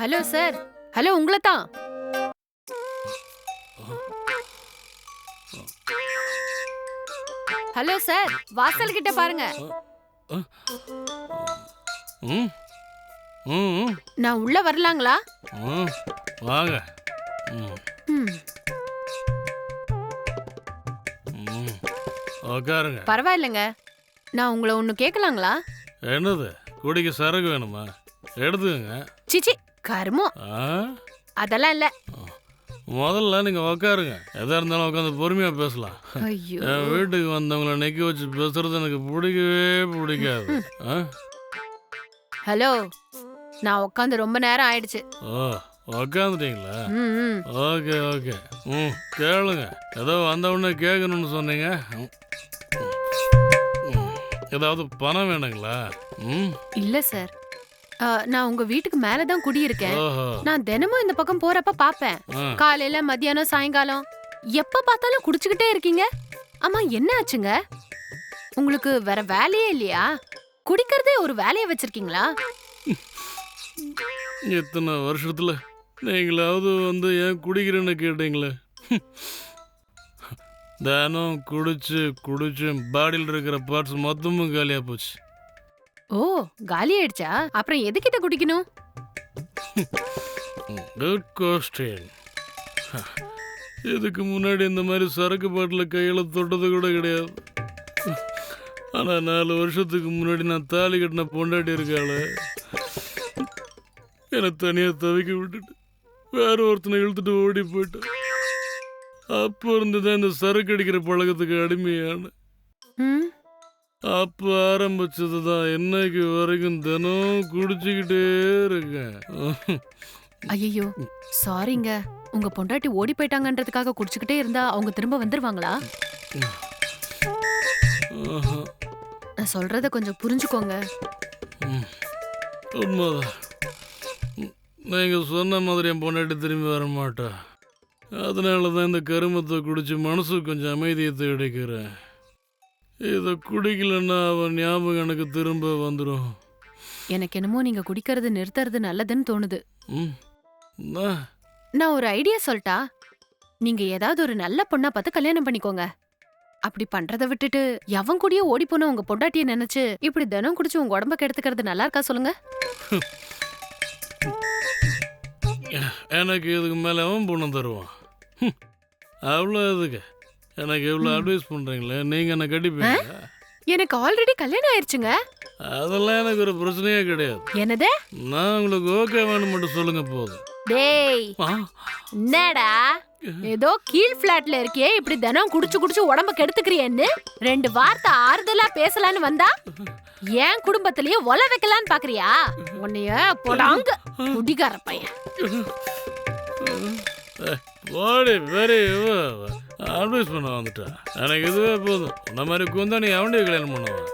Hello sir. Hello, உங்களை தான். Hello sir, வாசல் கிட்ட பாருங்க. ம் ம் நான் உள்ள வரலாங்களா? ம் வாங்க. ம் ம், ம் உக்காருங்க. பரவாயில்லைங்க. நான் உங்களை ஒண்ணு கேட்கலாங்களா? என்னது, குடிக்க சரக்கு வேணுமா? எடுத்துக்கங்க. சிச்சி, கருமம். ஆ அதெல்லாம் இல்ல. முதல்ல நீங்கள் உக்காருங்க. எதாக இருந்தாலும் உட்காந்து பொறுமையாக பேசலாம். ஐயோ. என் வீட்டுக்கு வந்தவங்கள நிற்க வச்சு பேசுறது எனக்கு பிடிக்கவே பிடிக்காது. ஆ ஹலோ, நான் உட்காந்து ரொம்ப நேரம் ஆயிடுச்சு. ஓ உக்காந்துட்டீங்களா? ம், ம். Okay okay. ம் கேளுங்க. ஏதோ வந்த உடனே கேட்கணும்னு சொன்னீங்க. ஏதாவது பணம் வேணுங்களா? ம் இல்ல சார். நான் உங்க வீட்டுக்கு மேலதான் குடியிருக்கேன். ஓஹோ. நான் தினமும் இந்த பக்கம் போறப்ப பாப்பேன். ஆ காலையில, மத்தியானம், சாயங்காலம் எப்ப பார்த்தாலும் குடிச்சுக்கிட்டே இருக்கீங்க. ஆமா, என்ன ஆச்சுங்க? உங்களுக்கு வேற வேலையே இல்லையா? குடிக்கிறதே ஒரு வேலையை வச்சிருக்கீங்களா? இத்தனை வருஷத்துல நீங்களாவது வந்து ஏன் குடிக்கிறேன்னு கேட்டீங்களே. தினம் குடிச்சு குடிச்சு பாடியில் இருக்கிற பார்ட்ஸ் மொத்தமும் காலியாக போச்சு. ஓ, காலி ஆயிடுச்சா? அப்புறம் எதுக்கு இதை குடிக்கணும்? Good question. இதுக்கு முன்னாடி இந்த மாதிரி சரக்கு பாட்டில் கையில் தொட்டது கூட கிடையாது. ஆனால் 4 வருஷத்துக்கு முன்னாடி நான் தாலி கட்டின பொண்டாட்டி இருக்காள, என்னை தனியாக தவிக்க விட்டுட்டு வேற ஒருத்தனை இழுத்துட்டு ஓடி போயிட்டேன். அப்போ இருந்துதான் இந்த சரக்கு அடிக்கிற பழக்கத்துக்கு அடிமையான. ம், அப்போ ஆரம்பிச்சது தான் இன்னைக்கு வரைக்கும் தினம் குடிச்சுக்கிட்டே இருக்கேன். ஐயோ, சாரிங்க. உங்க பொண்டாட்டி ஓடி போயிட்டாங்கன்றதுக்காக குடிச்சுக்கிட்டே இருந்தா அவங்க திரும்ப வந்துருவாங்களா? ஆஹா. நான் சொல்றத கொஞ்சம் புரிஞ்சுக்கோங்க. உண்மைதான். நீங்கள் சொன்ன மாதிரி என் பொண்டாட்டி திரும்பி வர மாட்டா. அதனால தான் இந்த கருமத்தை குடிச்சு மனசுக்கு கொஞ்சம் அமைதியை தேடிக்கிறேன். இதை குடிக்கலன்னா அவன் ஞாபகம் எனக்கு திரும்ப வந்துடும். எனக்கு என்னமோ நீங்க குடிக்கிறது நிறுத்துறது நல்லதுன்னு தோணுது. ம் நான் நான் ஒரு ஐடியா சொல்லட்டா? நீங்க ஏதாவது ஒரு நல்ல பொண்ணா பார்த்து கல்யாணம் பண்ணிக்கோங்க. அப்படி பண்றதை விட்டுட்டு எவன் கூடயே ஓடி போன உங்க பொண்டாட்டிய நினைச்சு இப்படி தினம் குடிச்சு உங்க உடம்ப கெடுத்துக்கிறது நல்லா இருக்கா சொல்லுங்க? எனக்கு இதுக்கு மேலே அவன் பொண்ணு தருவான். அவ்வளோ இதுக்கு எனக்கு எவ்வளோ அட்வைஸ் பண்ணுறீங்களே, நீங்கள் என்ன கட்டிப்பீங்க? எனக்கு ஆல்ரெடி கல்யாணம் ஆயிருச்சுங்க. அதெல்லாம் எனக்கு ஒரு பிரச்சனையே கிடையாது. என்னது? நான் உங்களுக்கு ஓகே வேணும் மட்டும் சொல்லுங்க போதும். டேய், ஆ என்னடா ஏதோ கீழ் பிளாட்ல இருக்கியே, இப்படி தினம் குடிச்சு குடிச்சு உடம்ப கெடுத்துக்கிறியன்னு 2 வார்த்தை ஆறுதலா பேசலான்னு வந்தா என் குடும்பத்திலேயே ஒல வைக்கலான்னு பாக்குறியா? உன்னைய போடாங்க குடிகார பையன். ஓடி வெரி அட்வைஸ் பண்ண வந்துட்டா. எனக்கு இதுவே போதும். இந்த மாதிரி குந்தா நீ அவனையும் கல்யாணம் பண்ணுவான்.